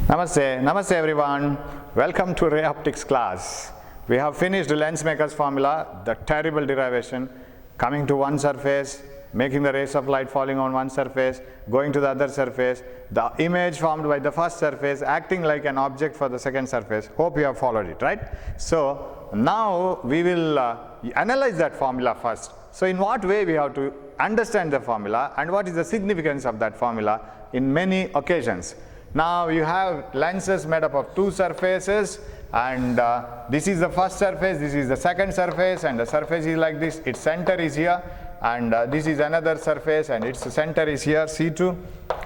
Namaste everyone. Welcome to Ray Optics class. We have finished the lens maker's formula, the terrible derivation, coming to one surface, making the rays of light falling on one surface, going to the other surface, the image formed by the first surface acting like an object for the second surface. Hope you have followed it, right? So now we will analyze that formula first. So in what way we have to understand the formula and what is the significance of that formula in many occasions. Now you have lenses made up of two surfaces, and this is the first surface, this is the second surface, and the surface is like this, its center is here, and this is another surface and its center is here, C2,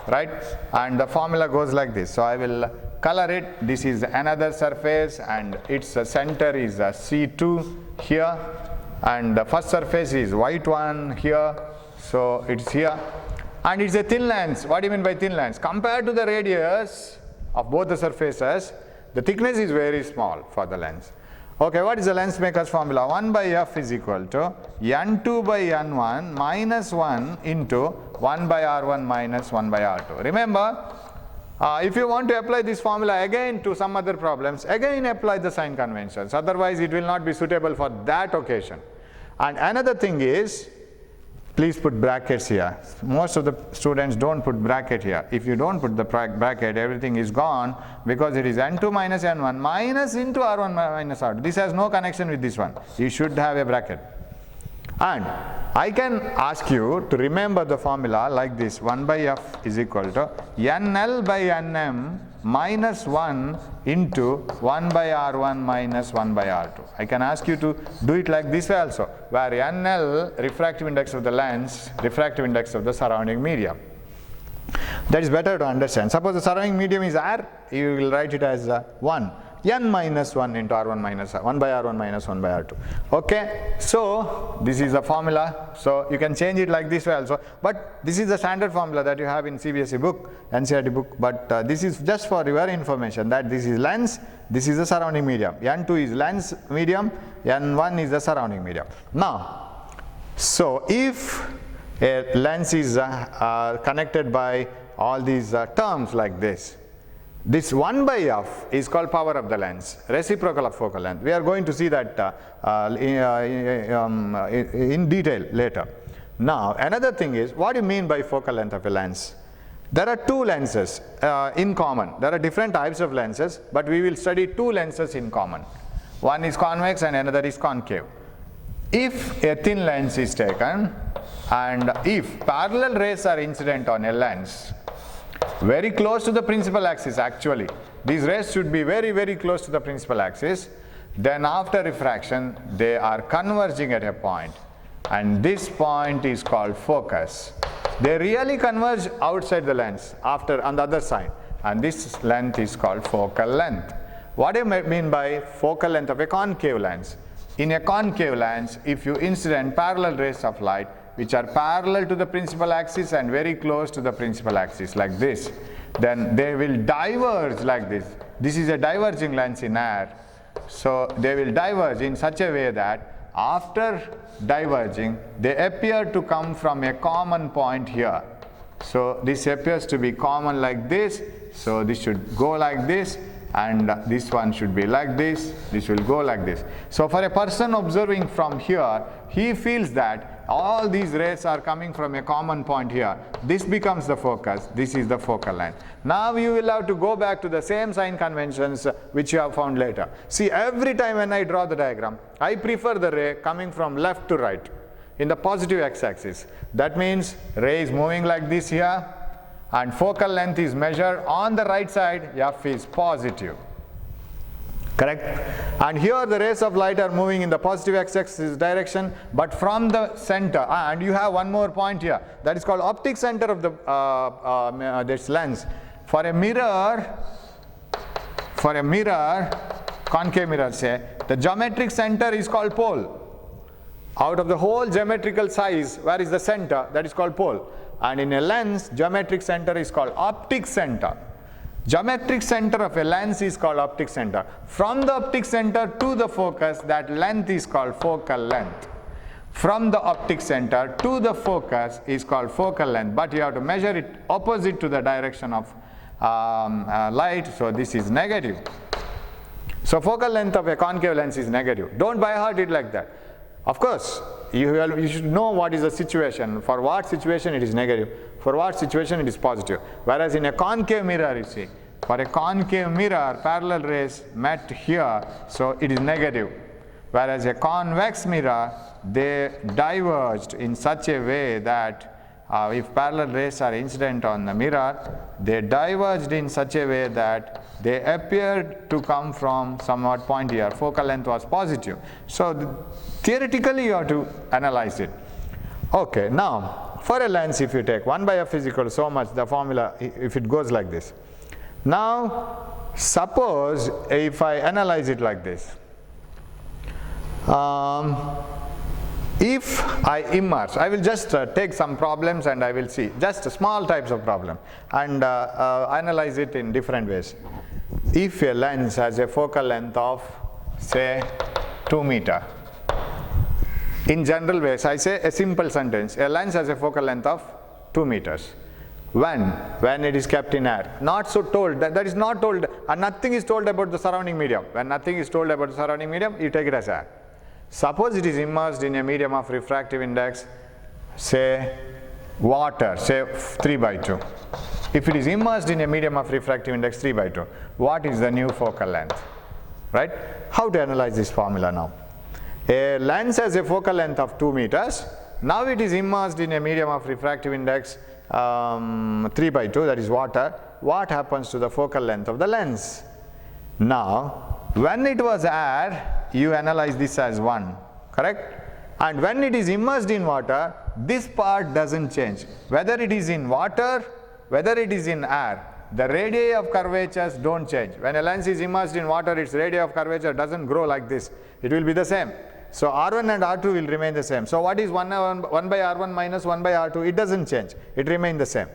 right? And the formula goes like this. So I will color it. This is another surface and its center is C2 here, and the first surface is white one here, so it's here. And it's a thin lens. What do you mean by thin lens? Compared to the radius of both the surfaces, the thickness is very small for the lens. Okay, what is the lens maker's formula? 1 by f is equal to n2 by n1 minus 1 into 1 by r1 minus 1 by r2. Remember, if you want to apply this formula again to some other problems, again apply the sign conventions. Otherwise, it will not be suitable for that occasion. And another thing is, please put brackets here. Most of the students don't put bracket here. If you don't put the bracket, everything is gone, because it is n2 minus n1 minus into r1 minus r2. This has no connection with this one. You should have a bracket. And I can ask you to remember the formula like this. 1 by f is equal to nl by nm minus 1 into 1 by r1 minus 1 by r2. I can ask you to do it like this way also, where nl, refractive index of the lens, refractive index of the surrounding medium. That is better to understand. Suppose the surrounding medium is r, you will write it as 1. n minus 1 into r1 minus 1 by r1 minus 1 by r2. Okay, so this is the formula. So you can change it like this way also, but this is the standard formula that you have in CBSE book, NCERT book, but this is just for your information that this is lens, this is the surrounding medium. n2 is lens medium, n1 is the surrounding medium. Now, so if a lens is connected by all these terms like this, this 1 by f is called power of the lens, reciprocal of focal length. We are going to see that in detail later. Now, another thing is, what do you mean by focal length of a lens? There are two lenses in common. There are different types of lenses, but we will study two lenses in common. One is convex and another is concave. If a thin lens is taken and if parallel rays are incident on a lens, very close to the principal axis, actually these rays should be very close to the principal axis, then after refraction they are converging at a point, and this point is called focus. They really converge outside the lens after on the other side, and this length is called focal length. What do you mean by focal length of a concave lens? In a concave lens, if you incident parallel rays of light which are parallel to the principal axis and very close to the principal axis like this, then they will diverge like this. This is a diverging lens in air. So they will diverge in such a way that after diverging, they appear to come from a common point here. So this appears to be common like this. So this should go like this, and this one should be like this, this will go like this. So for a person observing from here, he feels that all these rays are coming from a common point here. This becomes the focus, this is the focal length. Now you will have to go back to the same sign conventions which you have found later. See, every time when I draw the diagram, I prefer the ray coming from left to right in the positive x-axis. That means ray is moving like this here, and focal length is measured on the right side, f is positive. Correct? And here the rays of light are moving in the positive x-axis direction, but from the center, and you have one more point here, that is called optic center of the this lens. For a mirror, concave mirror say, the geometric center is called pole. Out of the whole geometrical size, where is the center? That is called pole. And in a lens, geometric center is called optic center. Geometric center of a lens is called optic center. From the optic center to the focus, that length is called focal length. From the optic center to the focus is called focal length, but you have to measure it opposite to the direction of light, so this is negative. So focal length of a concave lens is negative. Don't by heart it like that. Of course, you should know what is the situation. For what situation it is negative, for what situation it is positive. Whereas in a concave mirror, you see, for a concave mirror, parallel rays met here, so it is negative. Whereas a convex mirror, they diverged in such a way that if parallel rays are incident on the mirror, they diverged in such a way that they appeared to come from somewhat point here. Focal length was positive. So theoretically you have to analyze it. Okay, now for a lens, if you take 1 by f is equal to so much, the formula, if it goes like this. Now suppose if I analyze it like this. If I immerse, I will just take some problems and I will see just small types of problem and analyze it in different ways. If a lens has a focal length of say 2 meter, in general ways I say a simple sentence, a lens has a focal length of 2 meters. When it is kept in air, not so told, that is not told, and nothing is told about the surrounding medium. When nothing is told about the surrounding medium, you take it as air. Suppose it is immersed in a medium of refractive index, say water, say 3 by 2. If it is immersed in a medium of refractive index 3 by 2, what is the new focal length? Right? How to analyze this formula now? A lens has a focal length of 2 meters. Now it is immersed in a medium of refractive index 3 by 2, that is water. What happens to the focal length of the lens? Now, when it was air, you analyze this as 1, correct? And when it is immersed in water, this part doesn't change. Whether it is in water, whether it is in air, the radii of curvatures don't change. When a lens is immersed in water, its radii of curvature doesn't grow like this. It will be the same. So R1 and R2 will remain the same. So what is 1 by R1 minus 1 by R2? It doesn't change. It remains the same.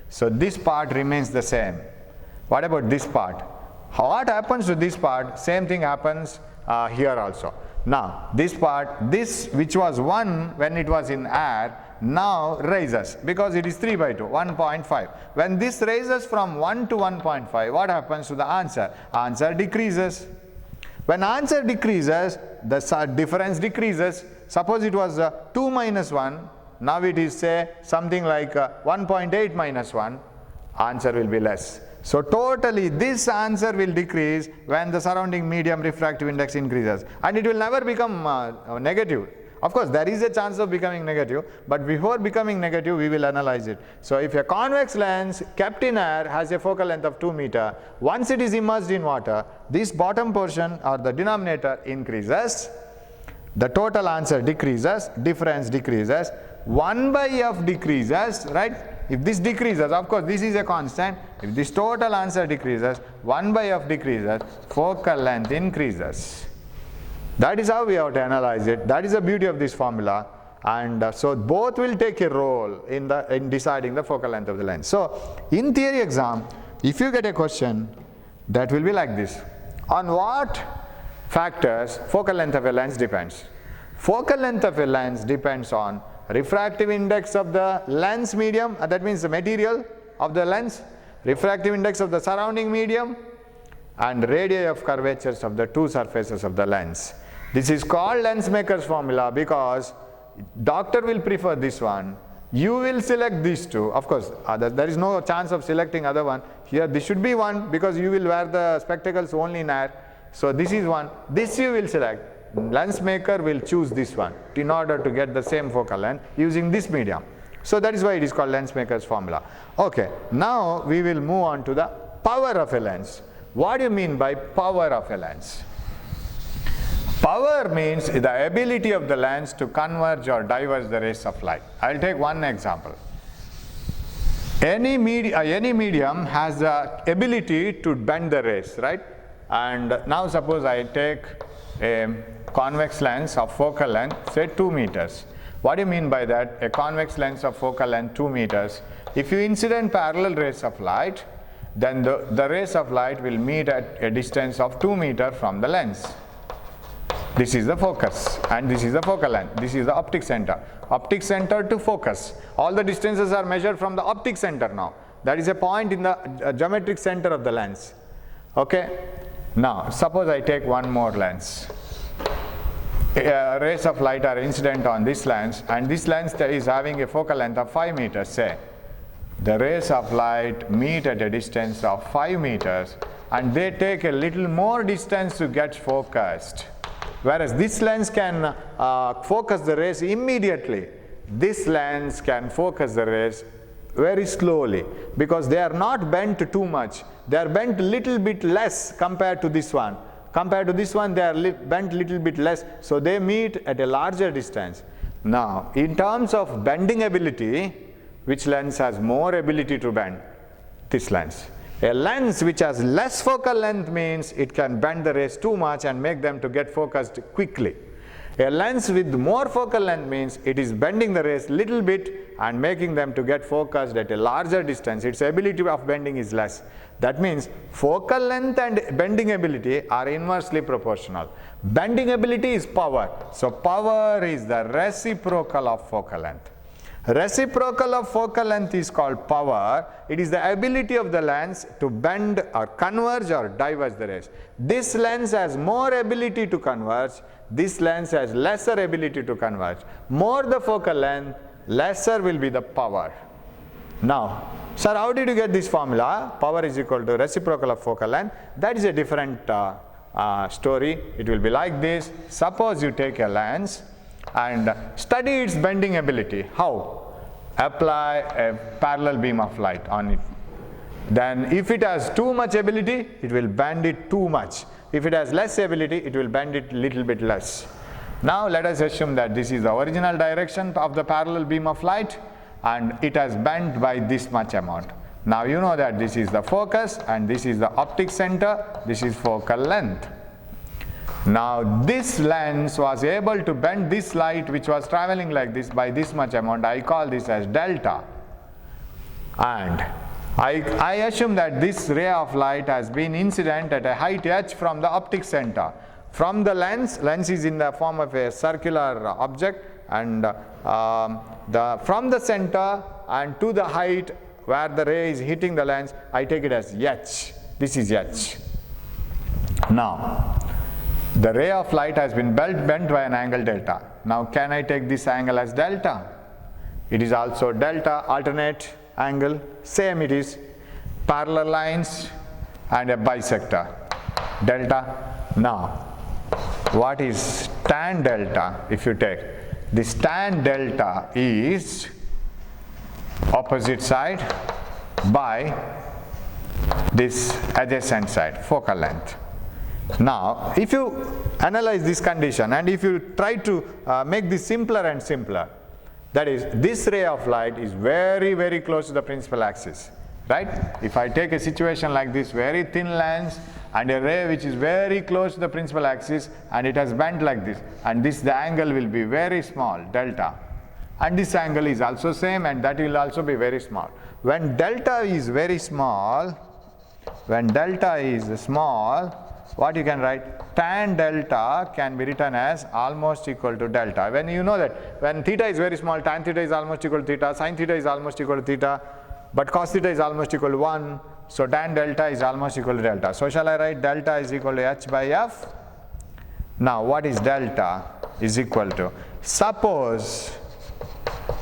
So this part remains the same. What about this part? What happens to this part? Same thing happens here also. Now this part, this which was 1 when it was in air, now raises because it is 3 by 2, 1.5. When this raises from 1 to 1.5, what happens to the answer? Answer decreases. When answer decreases, the difference decreases. Suppose it was 2 minus 1, now it is say something like 1.8 minus 1, answer will be less. So totally this answer will decrease when the surrounding medium refractive index increases, and it will never become negative. Of course there is a chance of becoming negative, but before becoming negative we will analyze it. So if a convex lens kept in air has a focal length of 2 meter, once it is immersed in water, this bottom portion or the denominator increases, the total answer decreases, difference decreases, 1 by f decreases, right? If this decreases, of course this is a constant, if this total answer decreases, 1 by f decreases, focal length increases. That is how we have to analyze it. That is the beauty of this formula, and so both will take a role in deciding the focal length of the lens. So in theory exam, if you get a question that will be like this: on what factors focal length of a lens depends? Focal length of a lens depends on refractive index of the lens medium, that means the material of the lens, refractive index of the surrounding medium, and radii of curvatures of the two surfaces of the lens. This is called lens maker's formula because doctor will prefer this one, you will select these two. Of course there is no chance of selecting other one. Here this should be one because you will wear the spectacles only in air. So this is one, this you will select. Lens maker will choose this one in order to get the same focal length using this medium. So that is why it is called lens maker's formula. Okay, now we will move on to the power of a lens. What do you mean by power of a lens? Power means the ability of the lens to converge or diverge the rays of light. I will take one example. Any medium has the ability to bend the rays, right? And now suppose I take a convex lens of focal length, say 2 meters. What do you mean by that? A convex lens of focal length 2 meters. If you incident parallel rays of light, then the rays of light will meet at a distance of 2 meters from the lens. This is the focus and this is the focal length. This is the optic center. Optic center to focus. All the distances are measured from the optic center now. That is a point in the geometric center of the lens. Okay. Now, suppose I take one more lens. Rays of light are incident on this lens, and this lens is having a focal length of 5 meters, say. The rays of light meet at a distance of 5 meters, and they take a little more distance to get focused. Whereas this lens can focus the rays immediately. This lens can focus the rays very slowly, because they are not bent too much. They are bent a little bit less compared to this one. Compared to this one, they are bent little bit less, so they meet at a larger distance. Now, in terms of bending ability, which lens has more ability to bend? This lens. A lens which has less focal length means it can bend the rays too much and make them to get focused quickly. A lens with more focal length means it is bending the rays little bit and making them to get focused at a larger distance. Its ability of bending is less. That means focal length and bending ability are inversely proportional. Bending ability is power. So power is the reciprocal of focal length. Reciprocal of focal length is called power. It is the ability of the lens to bend or converge or diverge the rays. This lens has more ability to converge. This lens has lesser ability to converge. More the focal length, lesser will be the power. Now, sir, how did you get this formula? Power is equal to reciprocal of focal length. That is a different story. It will be like this. Suppose you take a lens and study its bending ability. How? Apply a parallel beam of light on it. Then if it has too much ability, it will bend it too much. If it has less ability, it will bend it little bit less. Now let us assume that this is the original direction of the parallel beam of light, and it has bent by this much amount. Now you know that this is the focus and this is the optic center, this is focal length. Now this lens was able to bend this light which was traveling like this by this much amount. I call this as delta. And I assume that this ray of light has been incident at a height h from the optic center. From the lens is in the form of a circular object, and from the center and to the height where the ray is hitting the lens, I take it as h. This is h. Now, the ray of light has been bent by an angle delta. Now, can I take this angle as delta? It is also delta, alternate angle, same it is, parallel lines and a bisector, delta. Now, what is tan delta? If you take this, tan delta is opposite side by this adjacent side, focal length. Now, if you analyze this condition and if you try to make this simpler and simpler, that is, this ray of light is very, very close to the principal axis, right? If I take a situation like this, very thin lens and a ray which is very close to the principal axis and it has bent like this, and the angle will be very small, delta. And this angle is also same, and that will also be very small. When delta is very small, what you can write? Tan delta can be written as almost equal to delta. When you know that when theta is very small, tan theta is almost equal to theta, sin theta is almost equal to theta, but cos theta is almost equal to 1. So tan delta is almost equal to delta. So shall I write delta is equal to h by f? Now what is delta is equal to? Suppose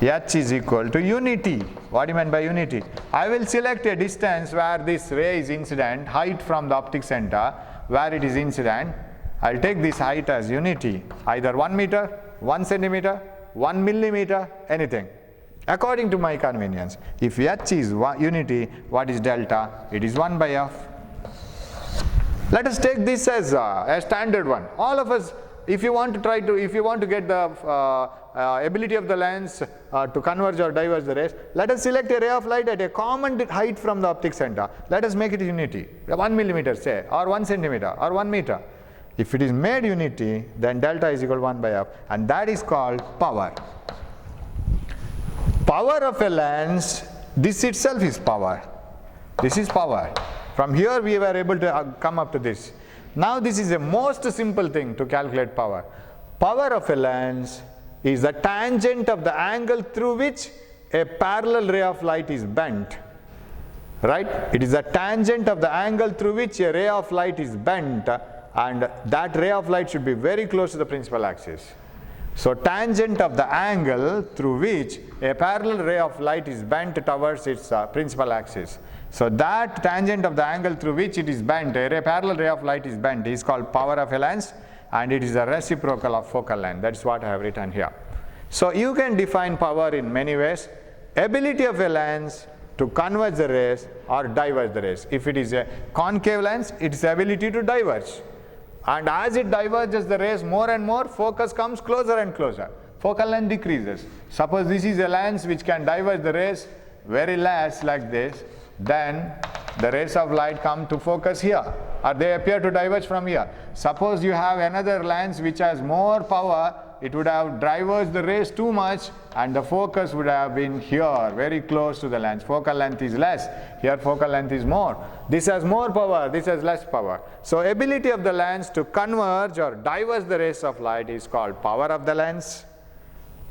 h is equal to unity. What do you mean by unity? I will select a distance where this ray is incident, height from the optic center, where it is incident. I'll take this height as unity, either 1 meter, 1 centimeter, 1 millimeter, anything, according to my convenience. If h is unity, what is delta? It is 1 by f. Let us take this as a standard one. All of us, if you want to get the ability of the lens to converge or diverge the rays, let us select a ray of light at a common height from the optic center. Let us make it unity, 1 millimeter say, or 1 centimeter, or 1 meter. If it is made unity, then delta is equal to 1 by f, and that is called power. Power of a lens, this itself is power. This is power. From here we were able to come up to this. Now this is the most simple thing to calculate power. Power of a lens is the tangent of the angle through which a parallel ray of light is bent. right? It is the tangent of the angle through which a ray of light is bent, and that ray of light should be very close to the principal axis. So tangent of the angle through which a parallel ray of light is bent towards its principal axis. So that tangent of the angle through which it is bent, a parallel ray of light is bent, is called power of a lens, and it is the reciprocal of focal length. That's what I have written here. So you can define power in many ways. Ability of a lens to converge the rays or diverge the rays. If it is a concave lens, its ability to diverge. And as it diverges the rays more and more, focus comes closer and closer. Focal length decreases. Suppose this is a lens which can diverge the rays very less like this, then the rays of light come to focus here, or they appear to diverge from here. Suppose you have another lens which has more power, it would have diverged the rays too much and the focus would have been here, very close to the lens. Focal length is less, here focal length is more. This has more power, this has less power. So ability of the lens to converge or diverge the rays of light is called power of the lens,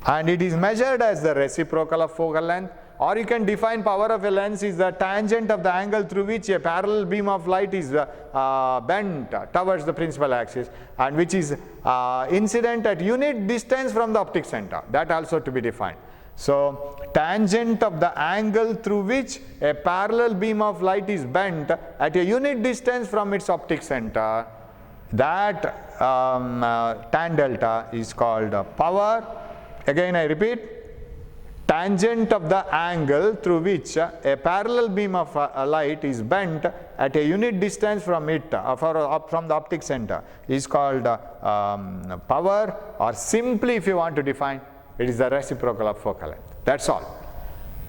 and it is measured as the reciprocal of focal length. Or you can define power of a lens is the tangent of the angle through which a parallel beam of light is bent towards the principal axis, and which is incident at unit distance from the optic center. That also to be defined. So tangent of the angle through which a parallel beam of light is bent at a unit distance from its optic center, that tan delta is called power. Again I repeat, tangent of the angle through which a parallel beam of light is bent at a unit distance from it, from the optic center, is called power, or simply if you want to define, it is the reciprocal of focal length. That's all.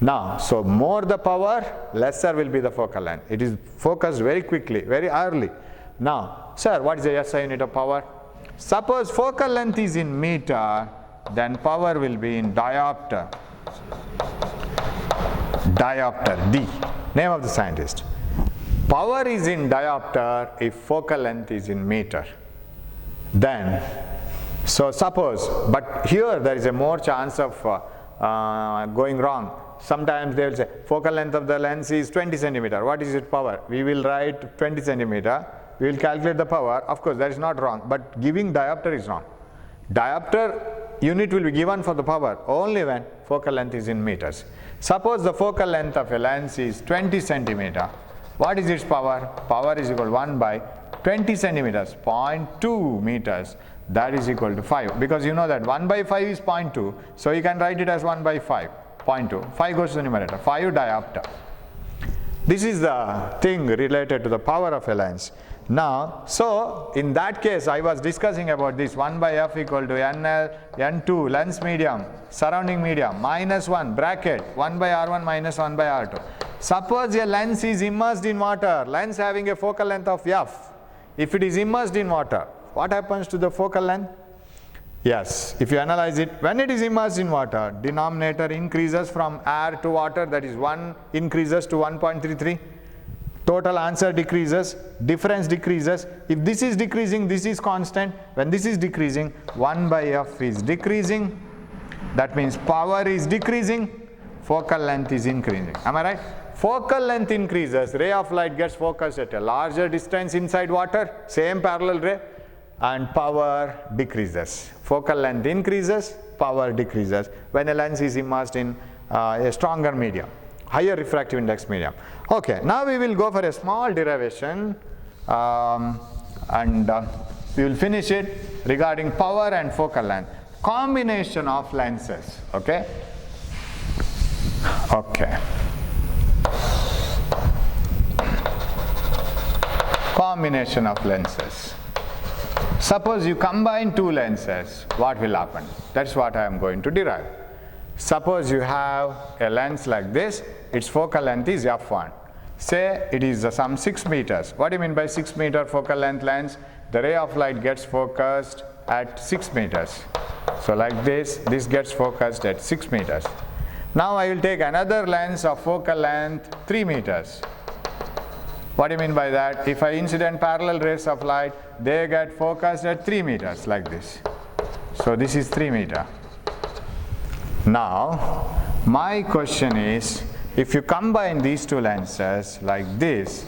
Now, so more the power, lesser will be the focal length. It is focused very quickly, very early. Now, sir, what is the SI unit of power? Suppose focal length is in meter, then power will be in diopter. Diopter, D, name of the scientist. Power is in diopter if focal length is in meter. Then, so suppose, but here there is a more chance of going wrong. Sometimes they will say focal length of the lens is 20 centimeter. What is its power? We will write 20 centimeter. We will calculate the power. Of course, that is not wrong, but giving diopter is wrong. Diopter unit will be given for the power only when focal length is in meters. Suppose the focal length of a lens is 20 centimeter. What is its power? Power is equal to 1 by 20 centimeters, 0.2 meters. That is equal to 5. Because you know that 1 by 5 is 0.2. So you can write it as 1 by 5, 0.2. 5 goes to the numerator, 5 diopter. This is the thing related to the power of a lens. Now, so in that case, I was discussing about this 1 by f equal to NL, N2, lens medium, surrounding medium, minus 1, bracket, 1 by R1 minus 1 by R2. Suppose a lens is immersed in water, lens having a focal length of f. If it is immersed in water, what happens to the focal length? Yes, if you analyze it, when it is immersed in water, denominator increases from air to water, that is 1 increases to 1.33. Total answer decreases, difference decreases. If this is decreasing, this is constant. When this is decreasing, 1 by f is decreasing. That means power is decreasing, focal length is increasing. Am I right? Focal length increases, ray of light gets focused at a larger distance inside water, same parallel ray, and power decreases. Focal length increases, power decreases when a lens is immersed in a stronger medium, higher refractive index medium. Okay, now we will go for a small derivation and we will finish it regarding power and focal length. Combination of lenses, okay? Okay. Combination of lenses. Suppose you combine two lenses, what will happen? That's what I am going to derive. Suppose you have a lens like this, its focal length is f1. Say it is some 6 meters. What do you mean by 6 meter focal length lens? The ray of light gets focused at 6 meters. So like this gets focused at 6 meters. Now I will take another lens of focal length 3 meters. What do you mean by that? If I incident parallel rays of light, they get focused at 3 meters like this. So this is 3 meter. Now my question is, If you combine these two lenses like this,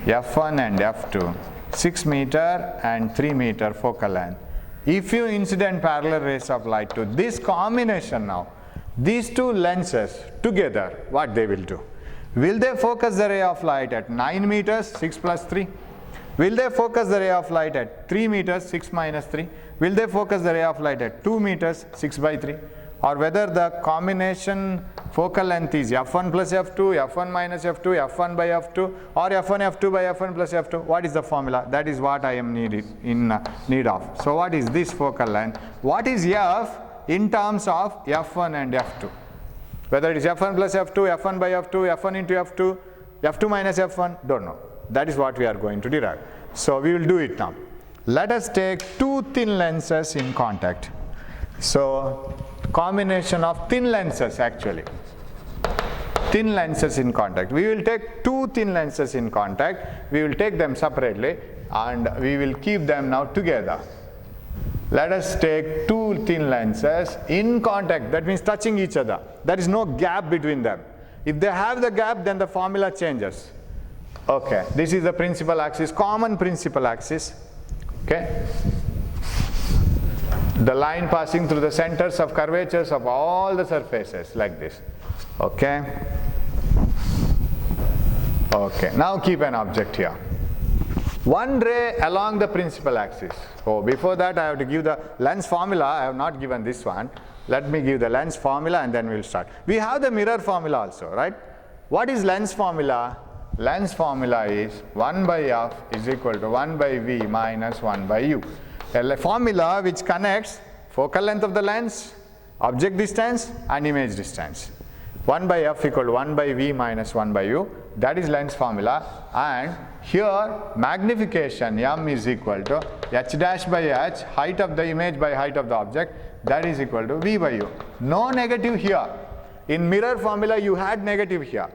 f1 and f2, 6 meter and 3 meter focal length. If you incident parallel rays of light to this combination now, these two lenses together, what they will do? Will they focus the ray of light at 9 meters, 6 plus 3? Will they focus the ray of light at 3 meters, 6 minus 3? Will they focus the ray of light at 2 meters, 6 by 3? Or whether the combination focal length is f1 plus f2, f1 minus f2, f1 by f2, or f1 f2 by f1 plus f2. What is the formula? That is what I am in need of. So what is this focal length? What is f in terms of f1 and f2? Whether it is f1 plus f2, f1 by f2, f1 into f2, f2 minus f1, don't know. That is what we are going to derive. So we will do it now. Let us take two thin lenses in contact. So combination of thin lenses actually. Thin lenses in contact. We will take two thin lenses in contact. We will take them separately and we will keep them now together. Let us take two thin lenses in contact. That means touching each other. There is no gap between them. If they have the gap, then the formula changes. Okay, this is the principal axis, common principal axis. Okay. The line passing through the centers of curvatures of all the surfaces like this. Okay. Okay, now keep an object here. One ray along the principal axis. Oh, before that I have to give the lens formula. I have not given this one. Let me give the lens formula and then we will start. We have the mirror formula also, right? What is lens formula? Lens formula is 1 by f is equal to 1 by v minus 1 by u. A formula which connects focal length of the lens, object distance and image distance. 1 by f equal to 1 by v minus 1 by u. That is lens formula. And here magnification m is equal to h dash by h, height of the image by height of the object, that is equal to v by u. No negative here. In mirror formula you had negative here,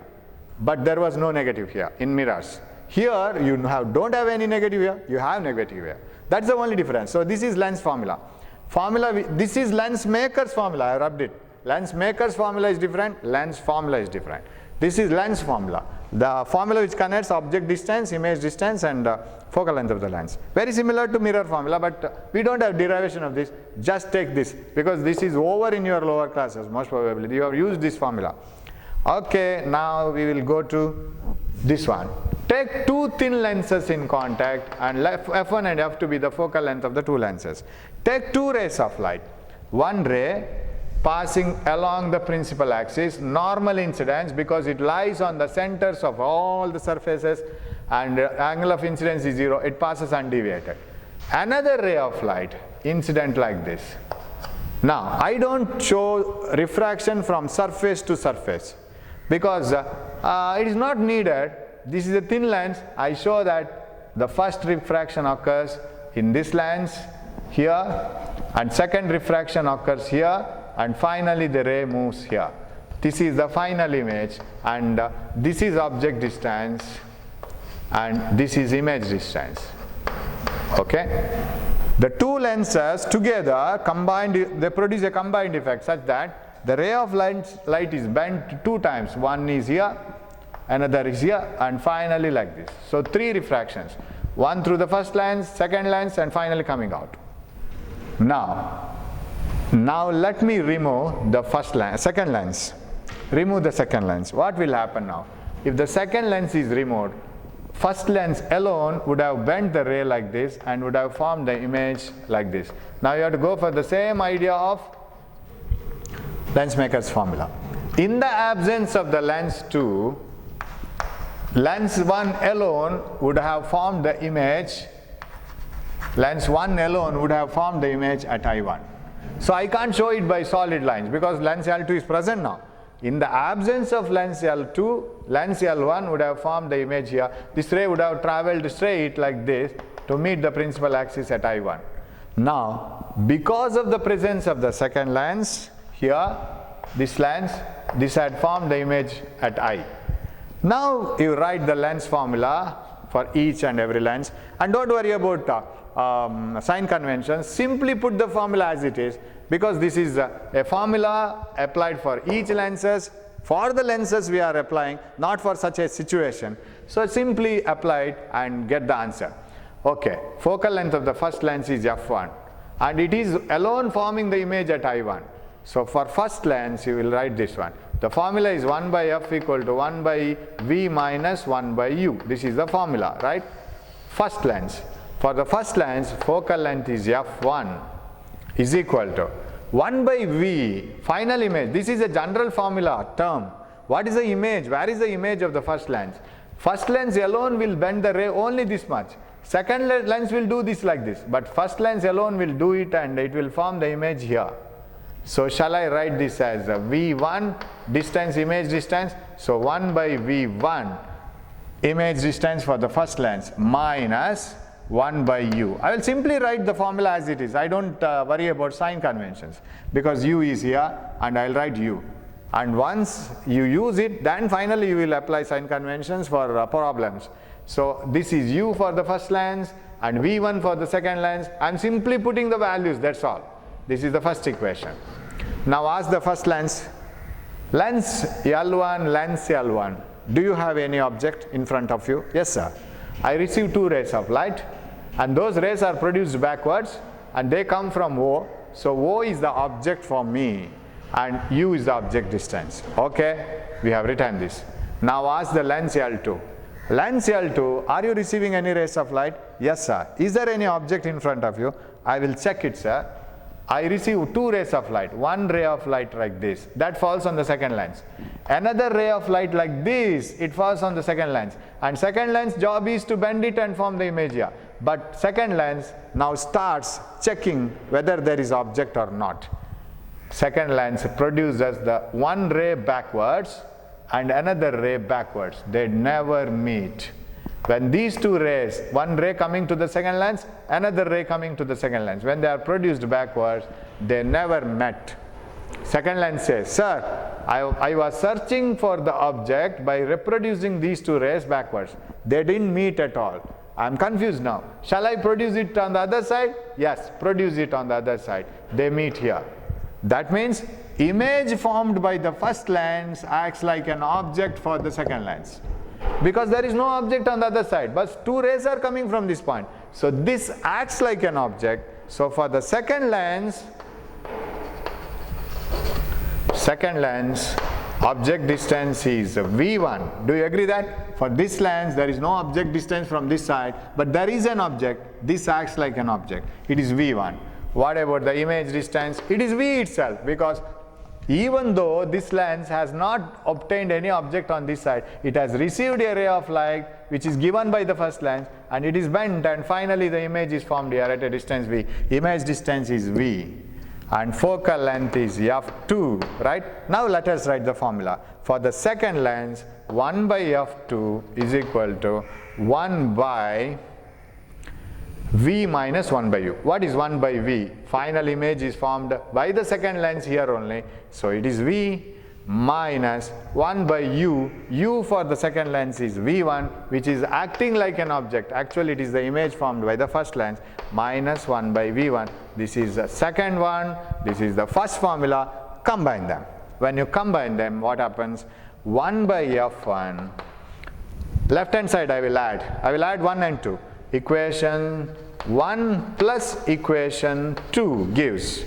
but there was no negative here in mirrors. Here you don't have any negative here, you have negative here. That's the only difference. So this is lens formula. This is lens maker's formula. I rubbed it. Lens maker's formula is different, lens formula is different. This is lens formula. The formula which connects object distance, image distance and focal length of the lens. Very similar to mirror formula, but we don't have derivation of this. Just take this because this is over in your lower classes most probably. You have used this formula. Okay, now we will go to this one. Take two thin lenses in contact and f1 and f2 be the focal length of the two lenses. Take two rays of light. One ray passing along the principal axis, normal incidence because it lies on the centers of all the surfaces and angle of incidence is 0, it passes undeviated. Another ray of light, incident like this. Now, I don't show refraction from surface to surface because it is not needed. This is a thin lens. I show that the first refraction occurs in this lens here and second refraction occurs here and finally the ray moves here. This is the final image and this is object distance and this is image distance. Okay. The two lenses together combined, they produce a combined effect such that the ray of light is bent two times. One is here, another is here and finally like this. So three refractions. One through the first lens, second lens and finally coming out. Now let me remove the second lens. Remove the second lens. What will happen now? If the second lens is removed, first lens alone would have bent the ray like this and would have formed the image like this. Now you have to go for the same idea of lens maker's formula. In the absence of the lens 2, lens 1 alone would have formed the image. Lens 1 alone would have formed the image at I1. So I can't show it by solid lines because lens L2 is present now. In the absence of lens L2, lens L1 would have formed the image here. This ray would have traveled straight like this to meet the principal axis at I1. Now, because of the presence of the second lens here, this lens, this had formed the image at I. Now you write the lens formula for each and every lens and don't worry about sign conventions. Simply put the formula as it is because this is a formula applied for each lenses For the lenses we are applying, not for such a situation. So simply apply it and get the answer. Okay, focal length of the first lens is f1 and it is alone forming the image at I1. So for first lens you will write this one. The formula is 1 by f equal to 1 by v minus 1 by u. This is the formula, right? First lens. For the first lens, focal length is f1 is equal to 1 by v, final image. This is a general formula term. What is the image? Where is the image of the first lens? First lens alone will bend the ray only this much. Second lens will do this like this. But first lens alone will do it and it will form the image here. So shall I write this as v1 distance, image distance? So 1 by v1 image distance for the first lens minus 1 by u. I will simply write the formula as it is. I don't worry about sign conventions because u is here and I will write u. And once you use it, then finally you will apply sign conventions for problems. So this is u for the first lens and v1 for the second lens. I am simply putting the values, that's all. This is the first equation. Now ask the first lens. Lens L1, lens L1. Do you have any object in front of you? Yes, sir. I receive two rays of light and those rays are produced backwards and they come from O. So O is the object for me and U is the object distance. Okay, we have written this. Now ask the lens L2. Lens L2, are you receiving any rays of light? Yes, sir. Is there any object in front of you? I will check it, sir. I receive two rays of light. One ray of light like this, that falls on the second lens. Another ray of light like this, it falls on the second lens. And second lens job is to bend it and form the image here. But second lens now starts checking whether there is object or not. Second lens produces the one ray backwards and another ray backwards. They never meet. When these two rays, one ray coming to the second lens, another ray coming to the second lens, when they are produced backwards, they never met. Second lens says, sir, I was searching for the object by reproducing these two rays backwards. They didn't meet at all. I am confused now. Shall I produce it on the other side? Yes, produce it on the other side. They meet here. That means image formed by the first lens acts like an object for the second lens. Because there is no object on the other side, but two rays are coming from this point. So this acts like an object. So for the second lens, object distance is v1. Do you agree that? For this lens, there is no object distance from this side, but there is an object. This acts like an object. It is v1. What about the image distance? It is v itself, because even though this lens has not obtained any object on this side, it has received a ray of light which is given by the first lens and it is bent and finally the image is formed here at a distance v. Image distance is v and focal length is f2, right? Now let us write the formula. For the second lens, 1 by f2 is equal to 1 by v minus 1 by u. What is 1 by v? Final image is formed by the second lens here only. So it is v minus 1 by u. U for the second lens is v1, which is acting like an object. Actually it is the image formed by the first lens, minus 1 by v1. This is the second one. This is the first formula. Combine them. When you combine them, what happens? 1 by f1. Left hand side I will add 1 and 2. Equation 1 plus equation 2 gives,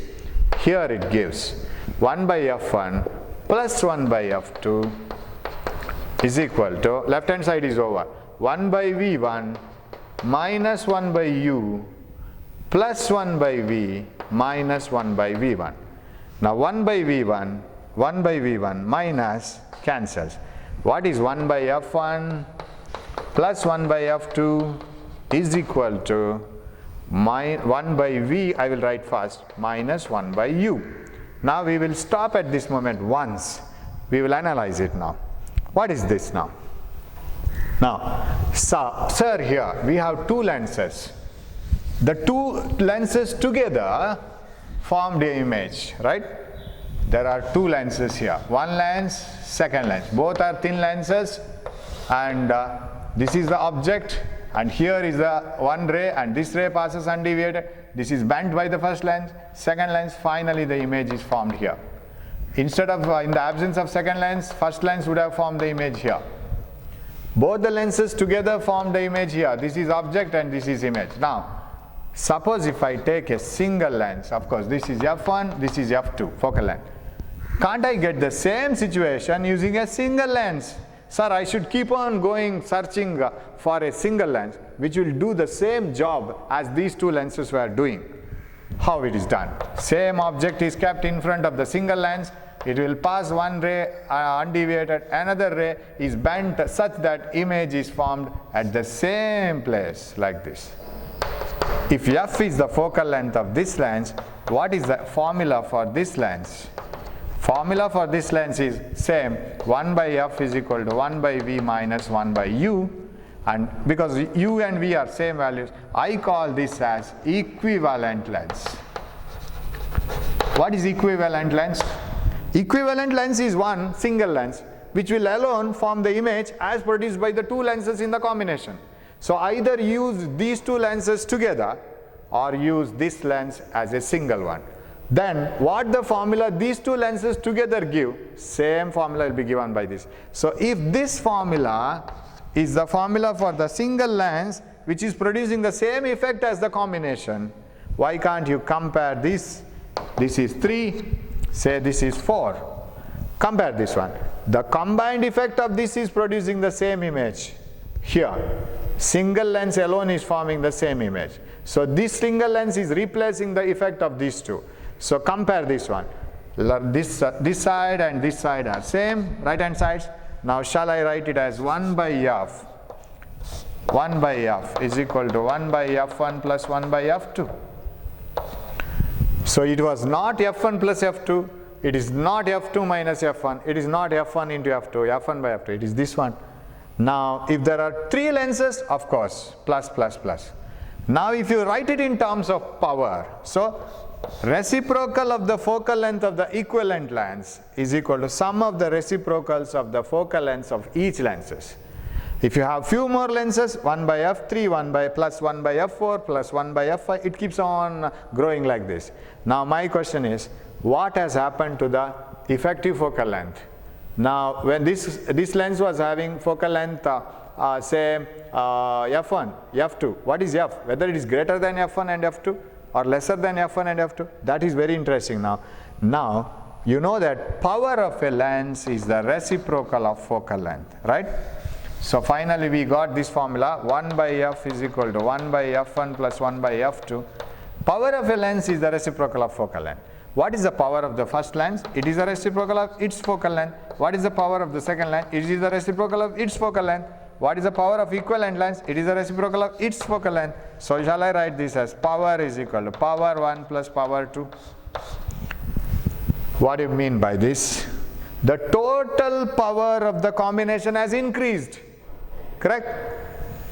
here it gives 1 by f1 plus 1 by f2 is equal to, left hand side is over, 1 by v1 minus 1 by u plus 1 by v minus 1 by v1. Now 1 by v1 minus cancels. What is 1 by f1 plus 1 by f2 is equal to 1 by v, I will write first, minus 1 by u. Now we will stop at this moment once. We will analyze it now. What is this now? Now, sir, here we have two lenses. The two lenses together formed an image, right? There are two lenses here. One lens, second lens. Both are thin lenses and this is the object. And here is the one ray and this ray passes undeviated. This is bent by the first lens, second lens, finally the image is formed here. Instead of, in the absence of second lens, first lens would have formed the image here. Both the lenses together form the image here. This is object and this is image. Now, suppose if I take a single lens, of course this is f1, this is f2, focal length. Can't I get the same situation using a single lens? Sir, I should keep on going searching for a single lens which will do the same job as these two lenses were doing. How it is done? Same object is kept in front of the single lens. It will pass one ray undeviated, another ray is bent such that image is formed at the same place like this. If f is the focal length of this lens, what is the formula for this lens? Formula for this lens is same, 1 by f is equal to 1 by v minus 1 by u, and because u and v are same values, I call this as equivalent lens. What is equivalent lens? Equivalent lens is one single lens which will alone form the image as produced by the two lenses in the combination. So either use these two lenses together or use this lens as a single one. Then what the formula these two lenses together give, same formula will be given by this. So if this formula is the formula for the single lens which is producing the same effect as the combination, why can't you compare this? This is 3, say this is 4. Compare this one. The combined effect of this is producing the same image. Here, single lens alone is forming the same image. So this single lens is replacing the effect of these two. So compare this one. This side and this side are same, right hand sides. Now shall I write it as 1 by f? 1 by f is equal to 1 by f1 plus 1 by f2. So it was not f1 plus f2, it is not f2 minus f1, it is not f1 into f2, f1 by f2, it is this one. Now if there are three lenses, of course, plus plus plus. Now if you write it in terms of power, so reciprocal of the focal length of the equivalent lens is equal to sum of the reciprocals of the focal lengths of each lenses. If you have few more lenses, 1 by f3, 1 by plus 1 by f4 plus 1 by f5, it keeps on growing like this. Now my question is, what has happened to the effective focal length? Now when this lens was having focal length say f1, f2, what is f? Whether it is greater than f1 and f2 or lesser than f1 and f2, that is very interesting now. Now you know that power of a lens is the reciprocal of focal length, right? So finally we got this formula, 1 by f is equal to 1 by f1 plus 1 by f2. Power of a lens is the reciprocal of focal length. What is the power of the first lens? It is the reciprocal of its focal length. What is the power of the second lens? It is the reciprocal of its focal length. What is the power of equivalent lens? It is the reciprocal of its focal length. So shall I write this as power is equal to power 1 plus power 2. What do you mean by this? The total power of the combination has increased. Correct?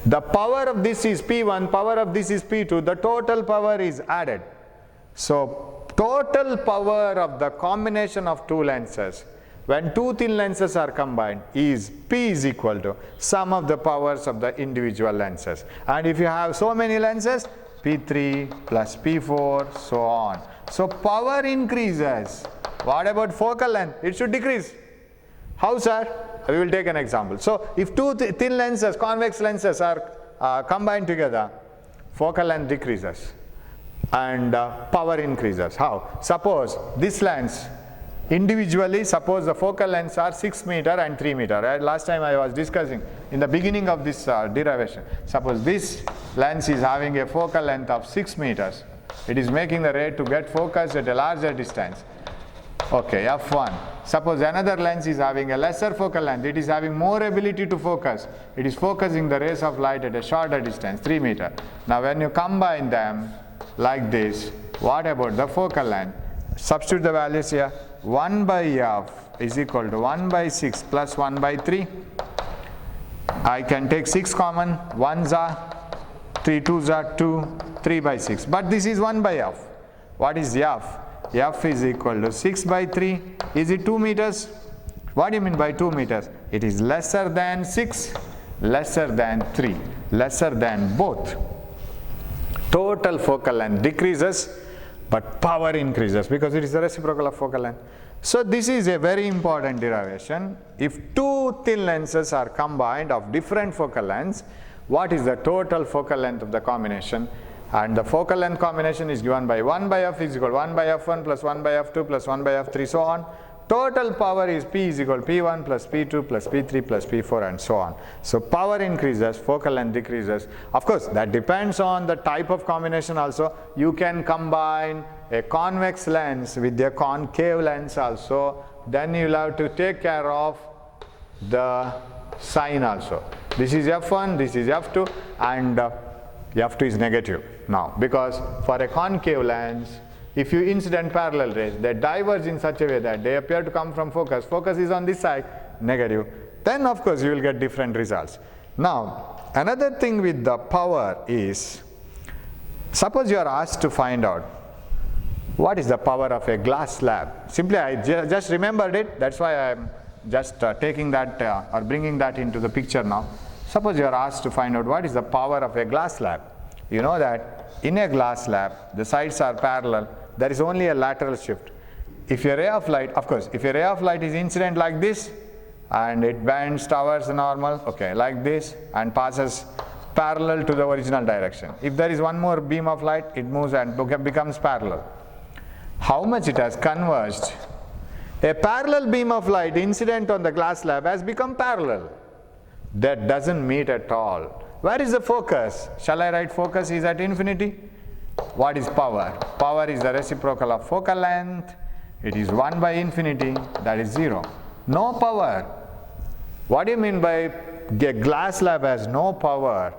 The power of this is P1, power of this is P2, the total power is added. So total power of the combination of two lenses, when two thin lenses are combined, is P is equal to sum of the powers of the individual lenses. And if you have so many lenses, P3 plus P4, so on. So power increases. What about focal length? It should decrease. How, sir? We will take an example. So if two thin lenses, convex lenses are combined together, focal length decreases and power increases. How? Suppose this lens, individually, suppose the focal lengths are 6 meter and 3 meter. Right? Last time I was discussing in the beginning of this derivation. Suppose this lens is having a focal length of 6 meters. It is making the ray to get focused at a larger distance. Okay, f1. Suppose another lens is having a lesser focal length. It is having more ability to focus. It is focusing the rays of light at a shorter distance, 3 meter. Now when you combine them like this, what about the focal length? Substitute the values here. 1 by f is equal to 1 by 6 plus 1 by 3. I can take 6 common. 1s are 3, 2s are 2, 3 by 6. But this is 1 by f. What is f? F is equal to 6 by 3. Is it 2 meters? What do you mean by 2 meters? It is lesser than 6, lesser than 3, lesser than both. Total focal length decreases, but power increases because it is the reciprocal of focal length. So this is a very important derivation. If two thin lenses are combined of different focal lengths, what is the total focal length of the combination? And the focal length combination is given by 1 by f is equal to 1 by f1 plus 1 by f2 plus 1 by f3, so on. Total power is P is equal to P1 plus P2 plus P3 plus P4 and so on. So power increases, focal length decreases. Of course, that depends on the type of combination also. You can combine a convex lens with a concave lens also. Then you will have to take care of the sign also. This is f1, this is f2, and f2 is negative now, because for a concave lens, if you incident parallel rays, they diverge in such a way that they appear to come from focus. Focus is on this side, negative. Then of course you will get different results. Now, another thing with the power is, suppose you are asked to find out what is the power of a glass slab. Simply I just remembered it, that's why I am just taking that or bringing that into the picture now. Suppose you are asked to find out what is the power of a glass slab. You know that in a glass slab, the sides are parallel, there is only a lateral shift. If a ray of light, of course, if a ray of light is incident like this, and it bends towards the normal, okay, like this, and passes parallel to the original direction. If there is one more beam of light, it moves and becomes parallel. How much it has converged? A parallel beam of light incident on the glass slab has become parallel. That doesn't meet at all. Where is the focus? Shall I write focus is at infinity? What is power? Power is the reciprocal of focal length. It is 1 by infinity, that is 0. No power. What do you mean by a glass slab has no power?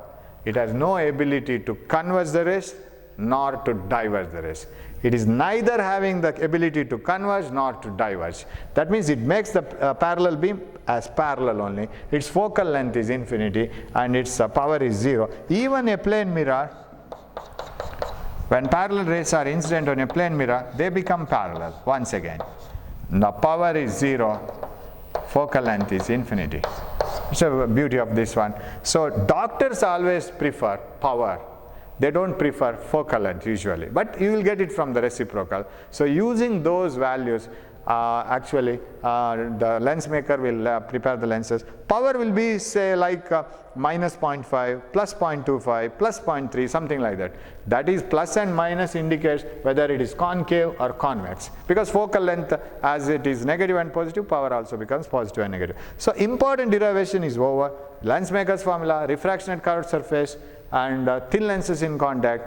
It has no ability to converge the rays nor to diverge the rays. It is neither having the ability to converge nor to diverge. That means it makes the parallel beam as parallel only. Its focal length is infinity and its power is 0. Even a plane mirror, when parallel rays are incident on a plane mirror, they become parallel once again. The power is 0, focal length is infinity. It's the beauty of this one. So doctors always prefer power. They don't prefer focal length usually, but you will get it from the reciprocal. So using those values, the lens maker will prepare the lenses. Power will be say like minus 0.5, plus 0.25, plus 0.3, something like that. That is plus and minus indicates whether it is concave or convex. Because focal length, as it is negative and positive, power also becomes positive and negative. So important derivation is over. Lens maker's formula, refraction at curved surface, and thin lenses in contact,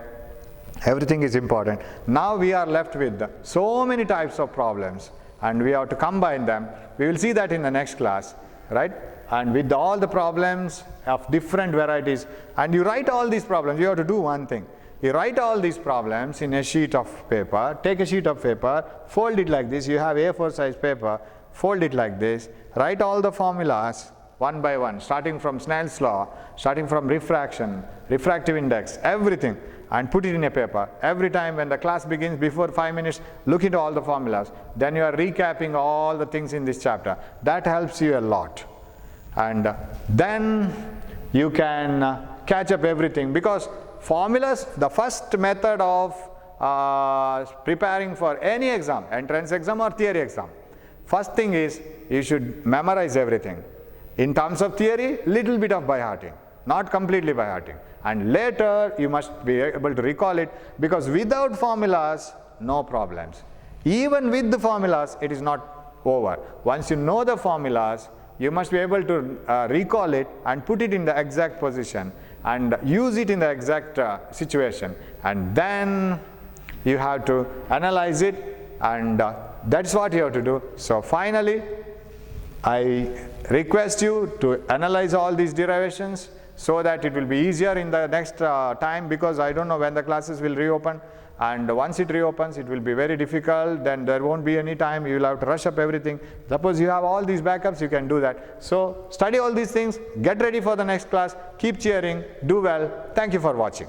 everything is important. Now we are left with so many types of problems and we have to combine them. We will see that in the next class, right? And with all the problems of different varieties, and you write all these problems, you have to do one thing. You write all these problems in a sheet of paper, take a sheet of paper, fold it like this, you have A4 size paper, fold it like this, write all the formulas one by one, starting from Snell's law, starting from refraction, refractive index, everything, and put it in a paper. Every time when the class begins, before 5 minutes, look into all the formulas. Then you are recapping all the things in this chapter. That helps you a lot. And then you can catch up everything, because formulas, the first method of preparing for any exam, entrance exam or theory exam, first thing is you should memorize everything. In terms of theory, little bit of by hearting, not completely by hearting. And later you must be able to recall it, because without formulas, no problems. Even with the formulas, it is not over. Once you know the formulas, you must be able to recall it and put it in the exact position and use it in the exact situation. And then you have to analyze it, and that's what you have to do. So finally, I request you to analyze all these derivations so that it will be easier in the next time, because I don't know when the classes will reopen, and once it reopens it will be very difficult. Then there won't be any time, you will have to rush up everything. Suppose you have all these backups, you can do that. So study all these things, get ready for the next class, keep cheering, do well. Thank you for watching.